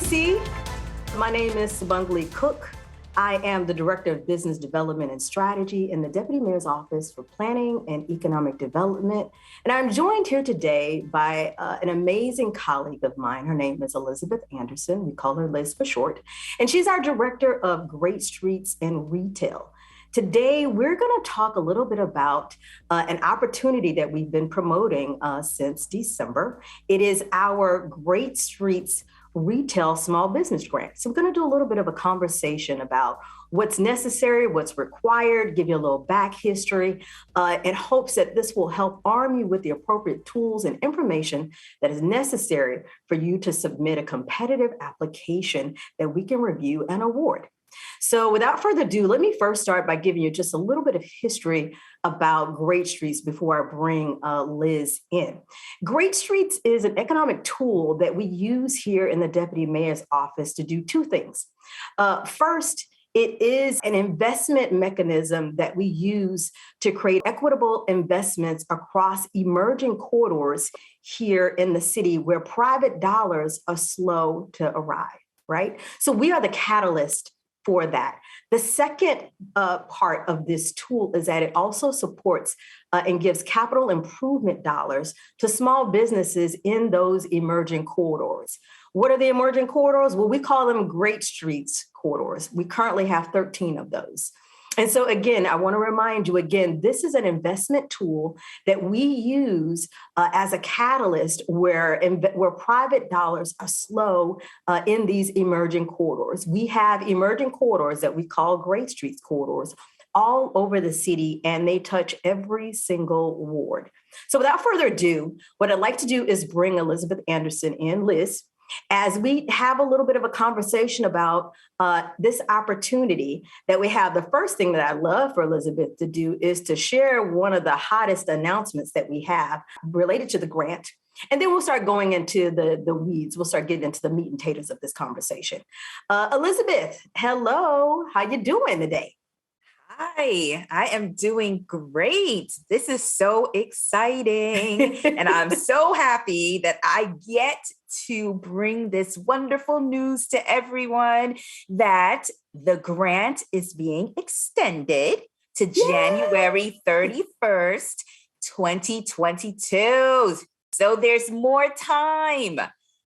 DC. My name is Sabungali Cook. I am the Director of Business Development and Strategy in the Deputy Mayor's Office for Planning and Economic Development. And I'm joined here today by an amazing colleague of mine. Her name is Elizabeth Anderson. We call her Liz for short. And she's our Director of Great Streets and Retail. Today, we're going to talk a little bit about an opportunity that we've been promoting since December. It is our Great Streets Retail Small Business Grant. So we're going to do a little bit of a conversation about what's necessary, what's required, give you a little back history, in hopes that this will help arm you with the appropriate tools and information that is necessary for you to submit a competitive application that we can review and award. So without further ado, let me first start by giving you just a little bit of history about Great Streets before I bring Liz in. Great Streets is an economic tool that we use here in the Deputy Mayor's Office to do two things. First, it is an investment mechanism that we use to create equitable investments across emerging corridors here in the city where private dollars are slow to arrive, right? So we are the catalyst for that. The second part of this tool is that it also supports and gives capital improvement dollars to small businesses in those emerging corridors. What are the emerging corridors? Well, we call them Great Streets corridors. We currently have 13 of those. And so again, I want to remind you again, this is an investment tool that we use as a catalyst where private dollars are slow in these emerging corridors. We have emerging corridors that we call Great Streets corridors all over the city, and they touch every single ward. So without further ado, what I'd like to do is bring Elizabeth Anderson in, Liz, as we have a little bit of a conversation about this opportunity that we have. The first thing that I'd love for Elizabeth to do is to share one of the hottest announcements that we have related to the grant. And then we'll start going into the weeds. We'll start getting into the meat and potatoes of this conversation. Elizabeth, hello. How you doing today? Hi, I am doing great. This is so exciting. And I'm so happy that I get to bring this wonderful news to everyone that the grant is being extended to January 31st, 2022. So there's more time.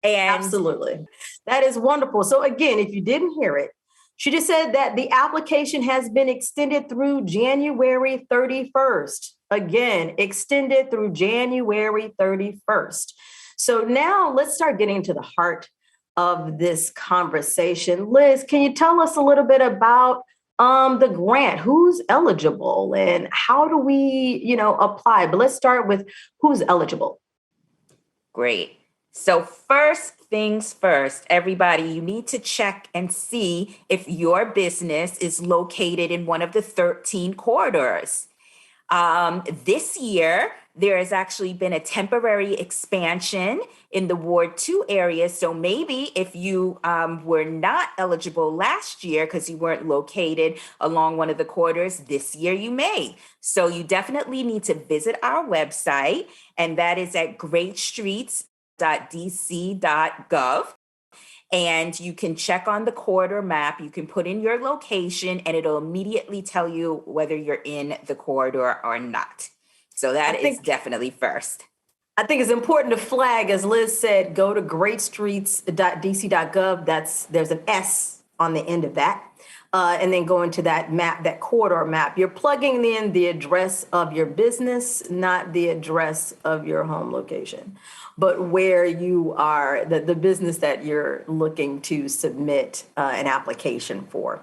And absolutely. That is wonderful. So again, if you didn't hear it, she just said that the application has been extended through January 31st. Again, extended through January 31st. So now let's start getting to the heart of this conversation. Liz, can you tell us a little bit about the grant? Who's eligible and how do we, apply? But let's start with who's eligible. Great. So first things first, everybody, you need to check and see if your business is located in one of the 13 corridors. This year, there has actually been a temporary expansion in the Ward 2 area. So maybe if you were not eligible last year because you weren't located along one of the corridors, this year you may. So you definitely need to visit our website, and that is at greatstreets.dc.gov. And you can check on the corridor map. You can put in your location and it'll immediately tell you whether you're in the corridor or not. So that is definitely first. I think it's important to flag, as Liz said, go to greatstreets.dc.gov. There's an S on the end of that. And then go into that map, that corridor map. You're plugging in the address of your business, not the address of your home location, but where you are, the business that you're looking to submit an application for.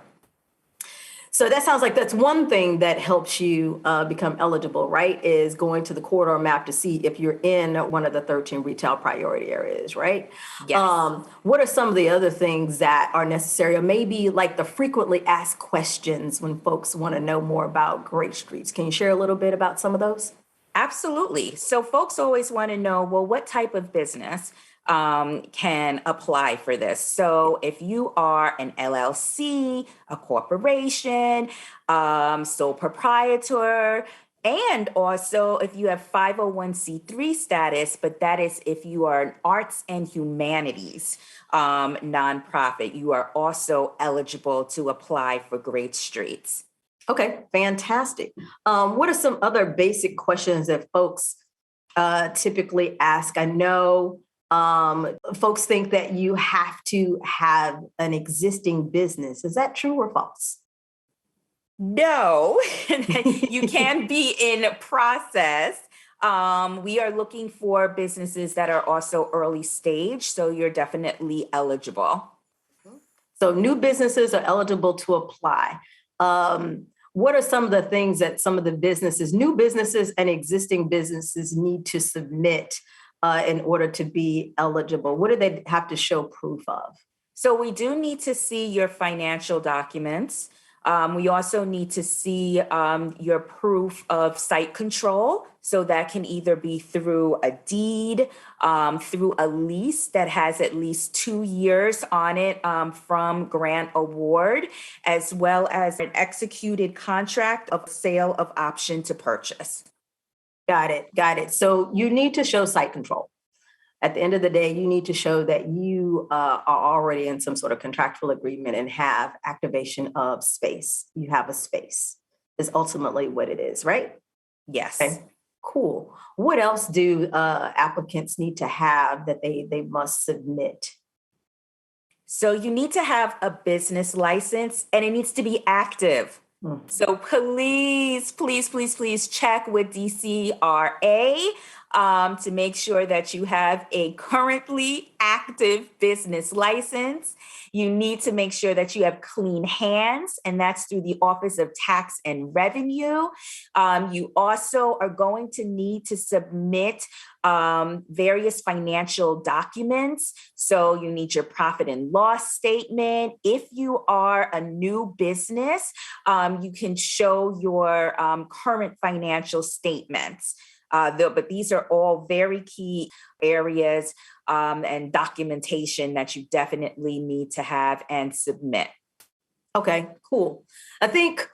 So that sounds like that's one thing that helps you become eligible, right? Is going to the corridor map to see if you're in one of the 13 retail priority areas, right? Yes. What are some of the other things that are necessary, or maybe like the frequently asked questions when folks want to know more about Great Streets? Can you share a little bit about some of those? Absolutely. So folks always want to know, well, what type of business can apply for this? So if you are an LLC, a corporation, sole proprietor, And also, if you have 501c3 status, but that is if you are an arts and humanities nonprofit, you are also eligible to apply for Great Streets. Okay, fantastic. What are some other basic questions that folks typically ask? I know folks think that you have to have an existing business. Is that true or false? No, you can be in process. We are looking for businesses that are also early stage, so you're definitely eligible. So new businesses are eligible to apply. What are some of the things that some of the businesses, new businesses and existing businesses need to submit in order to be eligible? What do they have to show proof of? So we do need to see your financial documents. We also need to see your proof of site control. So that can either be through a deed, through a lease that has at least 2 years on it from grant award, as well as an executed contract of sale of option to purchase. Got it. Got it. So you need to show site control. At the end of the day, you need to show that you are already in some sort of contractual agreement and have activation of space. You have a space, is ultimately what it is, right? Yes. Okay, cool. What else do applicants need to have that they must submit? So you need to have a business license and it needs to be active. Hmm. So please check with DCRA to make sure that you have a currently active business license. You need to make sure that you have clean hands, and that's through the Office of Tax and Revenue. You also are going to need to submit various financial documents. So you need your profit and loss statement. If you are a new business, you can show your current financial statements. But these are all very key areas and documentation that you definitely need to have and submit. Okay, cool. I think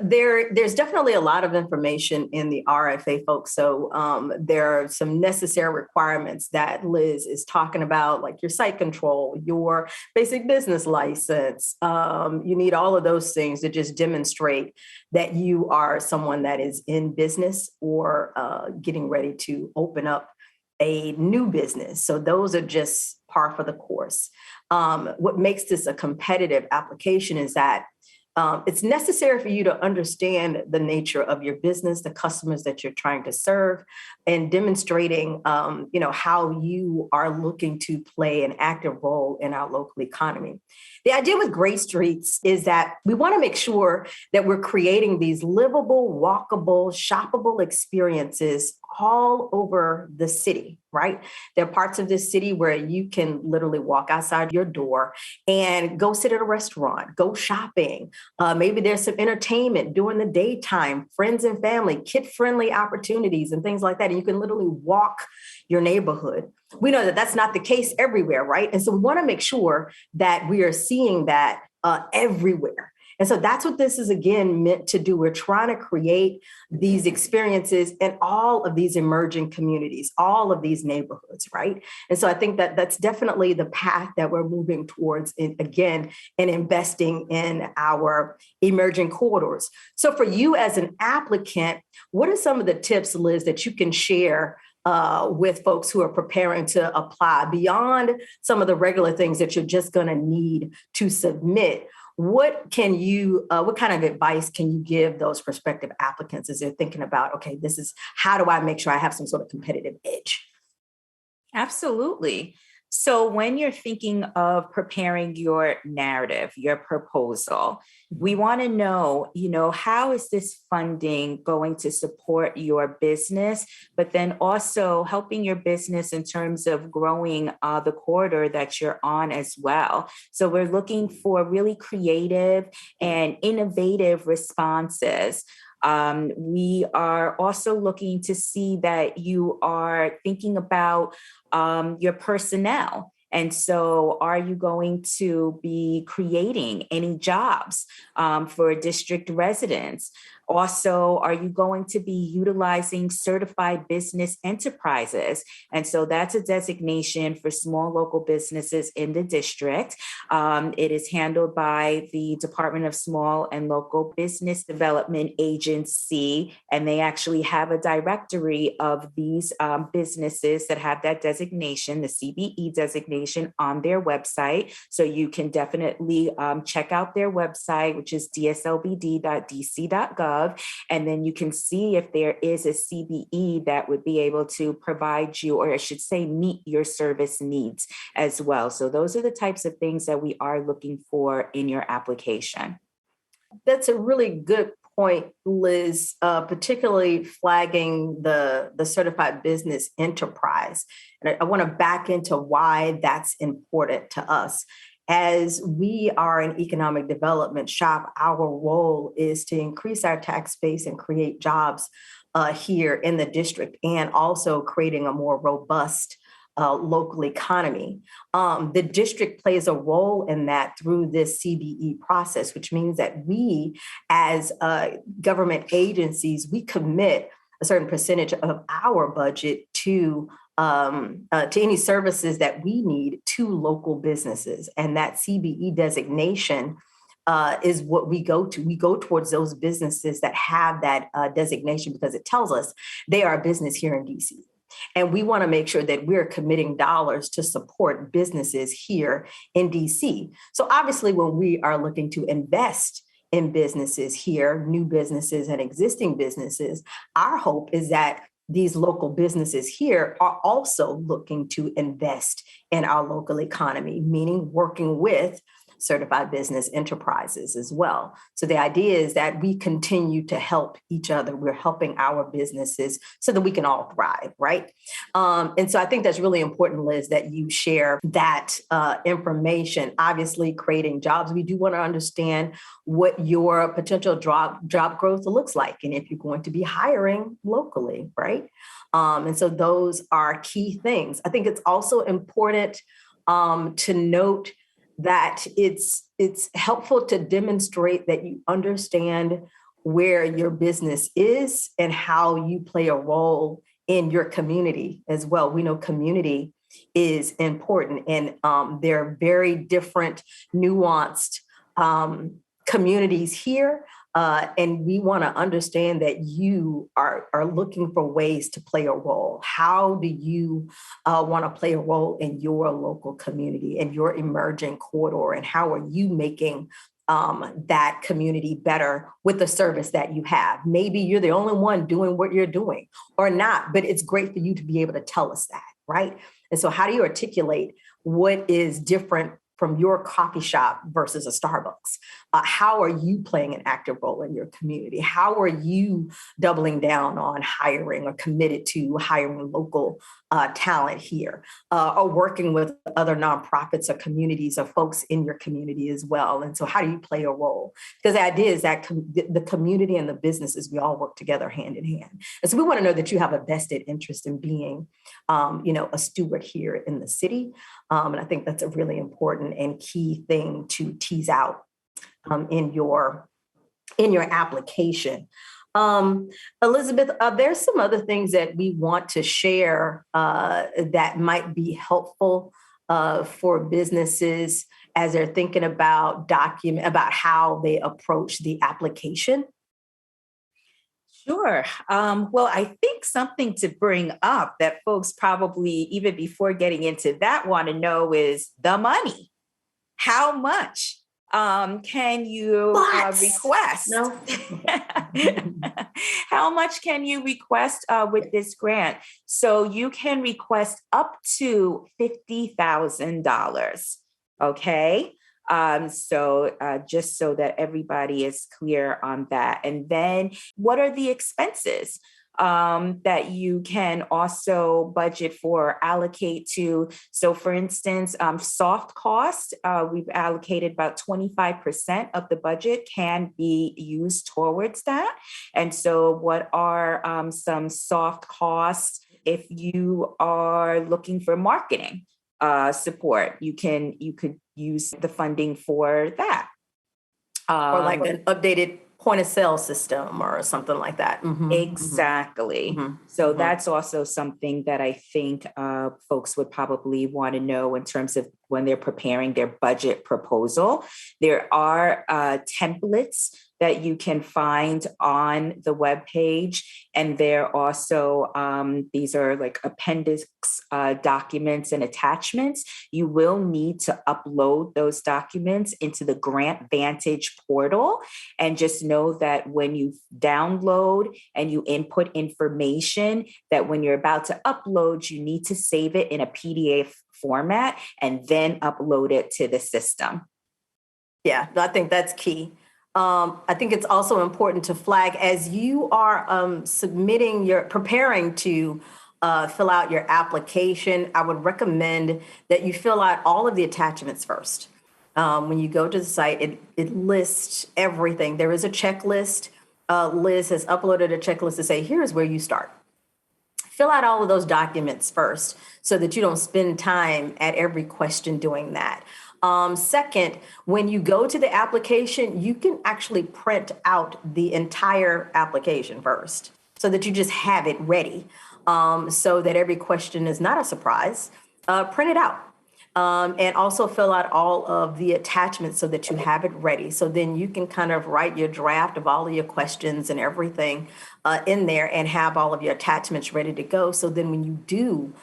there's definitely a lot of information in the RFA, folks. So there are some necessary requirements that Liz is talking about, like your site control, your basic business license. You need all of those things to just demonstrate that you are someone that is in business or getting ready to open up a new business. So those are just par for the course. What makes this a competitive application is that it's necessary for you to understand the nature of your business, the customers that you're trying to serve, and demonstrating, how you are looking to play an active role in our local economy. The idea with Great Streets is that we want to make sure that we're creating these livable, walkable, shoppable experiences all over the city, right? There are parts of this city where you can literally walk outside your door and go sit at a restaurant, go shopping. Maybe there's some entertainment during the daytime, friends and family, kid-friendly opportunities and things like that. And you can literally walk your neighborhood. We know that that's not the case everywhere, right? And so we want to make sure that we are seeing that everywhere. And so that's what this is, again, meant to do. We're trying to create these experiences in all of these emerging communities, all of these neighborhoods, right? And so I think that that's definitely the path that we're moving towards, again, and investing in our emerging corridors. So for you as an applicant, what are some of the tips, Liz, that you can share with folks who are preparing to apply beyond some of the regular things that you're just going to need to submit? What kind of advice can you give those prospective applicants as they're thinking about, okay, this is, how do I make sure I have some sort of competitive edge? Absolutely. So when you're thinking of preparing your narrative, your proposal, we want to know, how is this funding going to support your business, but then also helping your business in terms of growing the corridor that you're on as well. So we're looking for really creative and innovative responses. We are also looking to see that you are thinking about your personnel. And so are you going to be creating any jobs for district residents? Also, are you going to be utilizing certified business enterprises? And so that's a designation for small local businesses in the district. It is handled by the Department of Small and Local Business Development Agency, and they actually have a directory of these businesses that have that designation, the CBE designation, on their website. So you can definitely check out their website, which is dslbd.dc.gov. And then you can see if there is a CBE that would be able to provide you, or I should say, meet your service needs as well. So those are the types of things that we are looking for in your application. That's a really good point, Liz, particularly flagging the certified business enterprise. And I want to back into why that's important to us. As we are an economic development shop, our role is to increase our tax base and create jobs here in the district, and also creating a more robust local economy. The district plays a role in that through this CBE process, which means that we, as government agencies, we commit a certain percentage of our budget to any services that we need to local businesses. And that CBE designation is what we go to. We go towards those businesses that have that designation because it tells us they are a business here in DC. And we want to make sure that we're committing dollars to support businesses here in DC. So obviously, when we are looking to invest in businesses here, new businesses and existing businesses, our hope is that these local businesses here are also looking to invest in our local economy, meaning working with certified business enterprises as well. So the idea is that we continue to help each other. We're helping our businesses so that we can all thrive, right? And so I think that's really important, Liz, that you share that information. Obviously, creating jobs, we do want to understand what your potential job growth looks like, and if you're going to be hiring locally, right? And so those are key things. I think it's also important to note that it's helpful to demonstrate that you understand where your business is and how you play a role in your community as well. We know community is important, and there are very different, nuanced communities here. And we want to understand that you are looking for ways to play a role. How do you want to play a role in your local community and your emerging corridor? And how are you making that community better with the service that you have? Maybe you're the only one doing what you're doing or not, but it's great for you to be able to tell us that, right? And so how do you articulate what is different from your coffee shop versus a Starbucks? How are you playing an active role in your community? How are you doubling down on hiring or committed to hiring local talent here, or working with other nonprofits or communities or folks in your community as well? And so how do you play a role? Because the idea is that the community and the businesses, we all work together hand in hand. And so we want to know that you have a vested interest in being, a steward here in the city. And I think that's a really important and key thing to tease out in your application. Elizabeth, there's some other things that we want to share that might be helpful for businesses as they're thinking about how they approach the application. Sure. Well, I think something to bring up that folks probably, even before getting into that, want to know is the money. How much can you request? No. How much can you request with this grant? So you can request up to $50,000. Okay. So just so that everybody is clear on that. And then what are the expenses that you can also budget for, allocate to? So for instance, soft costs, we've allocated about 25% of the budget can be used towards that. And so what are some soft costs? If you are looking for marketing support, you could use the funding for that. Or like an updated point of sale system or something like that. Exactly. So Mhm. that's also something that I think folks would probably want to know in terms of when they're preparing their budget proposal. There are templates that you can find on the webpage. And they're also, these are like appendix documents and attachments. You will need to upload those documents into the Grant Vantage portal. And just know that when you download and you input information, that when you're about to upload, you need to save it in a PDF format and then upload it to the system. Yeah, I think that's key. I think it's also important to flag as you are preparing to fill out your application. I would recommend that you fill out all of the attachments first. When you go to the site, it lists everything. There is a checklist. Liz has uploaded a checklist to say, here's where you start. Fill out all of those documents first so that you don't spend time at every question doing that. Second, when you go to the application, you can actually print out the entire application first so that you just have it ready, so that every question is not a surprise. Print it out. And also fill out all of the attachments so that you have it ready. So then you can kind of write your draft of all of your questions and everything in there and have all of your attachments ready to go. So then when you do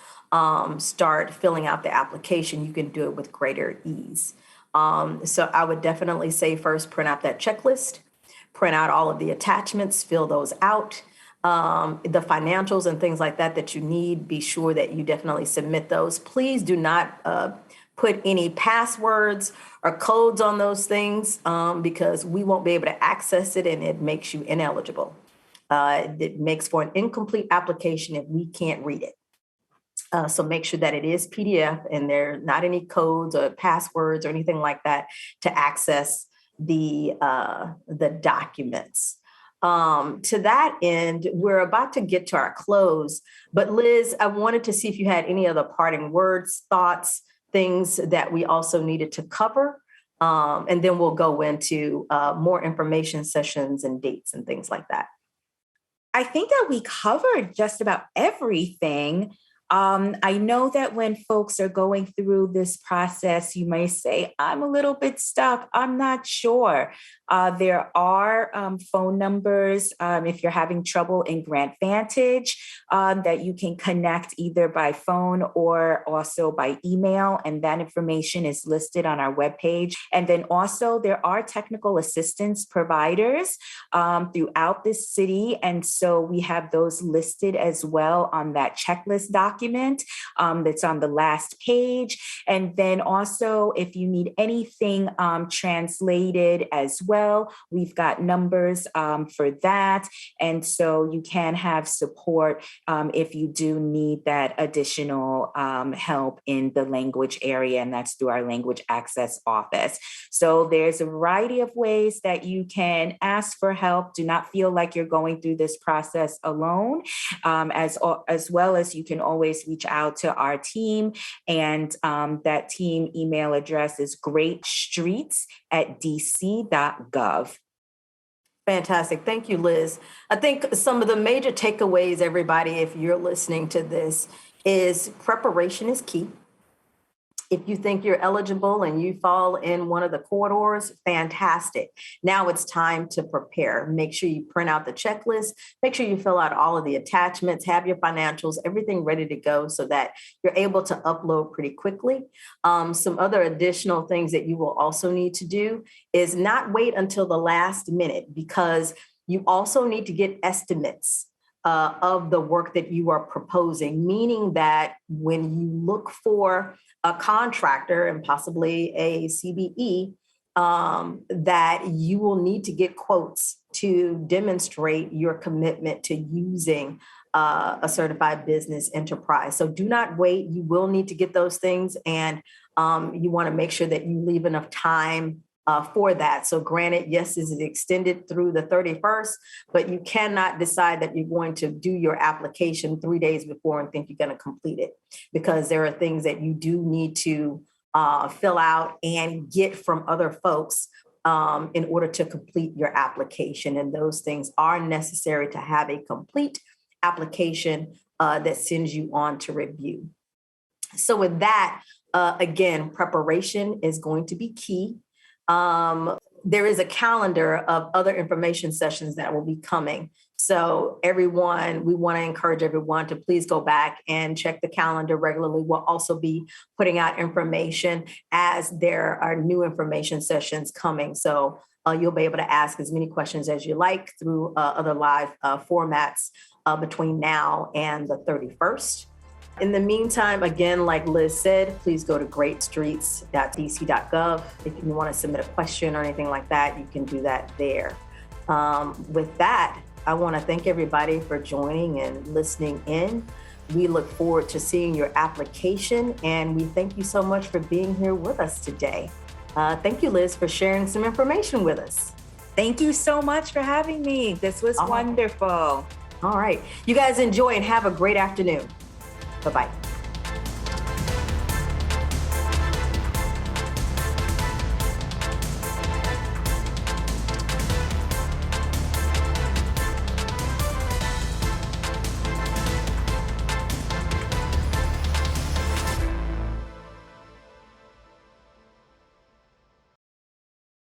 start filling out the application, you can do it with greater ease. So I would definitely say first print out that checklist, print out all of the attachments, fill those out. The financials and things like that that you need, be sure that you definitely submit those. Please do not put any passwords or codes on those things because we won't be able to access it and it makes you ineligible. It makes for an incomplete application if we can't read it. So make sure that it is PDF and there are not any codes or passwords or anything like that to access the documents. To that end, we're about to get to our close, but Liz, I wanted to see if you had any other parting words, thoughts, things that we also needed to cover. And then we'll go into more information sessions and dates and things like that. I think that we covered just about everything. I know that when folks are going through this process, you may say, I'm a little bit stuck. I'm not sure. There are phone numbers if you're having trouble in Grant Vantage that you can connect either by phone or also by email. And that information is listed on our webpage. And then also there are technical assistance providers throughout the city. And so we have those listed as well on that checklist document that's on the last page. And then also, if you need anything translated as well, we've got numbers for that. And so you can have support if you do need that additional help in the language area, and that's through our language access office. So there's a variety of ways that you can ask for help. Do not feel like you're going through this process alone, as well as you can always reach out to our team. And that team email address is greatstreets@dc.gov. Fantastic. Thank you, Liz. I think some of the major takeaways, everybody, if you're listening to this, is preparation is key. If you think you're eligible and you fall in one of the corridors, fantastic. Now it's time to prepare. Make sure you print out the checklist. Make sure you fill out all of the attachments, have your financials, everything ready to go so that you're able to upload pretty quickly. Some other additional things that you will also need to do is not wait until the last minute, because you also need to get estimates of the work that you are proposing, meaning that when you look for a contractor and possibly a CBE, that you will need to get quotes to demonstrate your commitment to using a certified business enterprise. So do not wait. You will need to get those things, and you want to make sure that you leave enough time for that. So granted, yes, this is extended through the 31st, but you cannot decide that you're going to do your application 3 days before and think you're going to complete it, because there are things that you do need to fill out and get from other folks in order to complete your application. And those things are necessary to have a complete application that sends you on to review. So with that, again, preparation is going to be key. There is a calendar of other information sessions that will be coming. So everyone, we want to encourage everyone to please go back and check the calendar regularly. We'll also be putting out information as there are new information sessions coming. So you'll be able to ask as many questions as you like through other live formats between now and the 31st. In the meantime, again, like Liz said, please go to greatstreets.dc.gov. If you want to submit a question or anything like that, you can do that there. With that, I want to thank everybody for joining and listening in. We look forward to seeing your application, and we thank you so much for being here with us today. Thank you, Liz, for sharing some information with us. Thank you so much for having me. This was wonderful. All right. You guys enjoy and have a great afternoon. Bye-bye.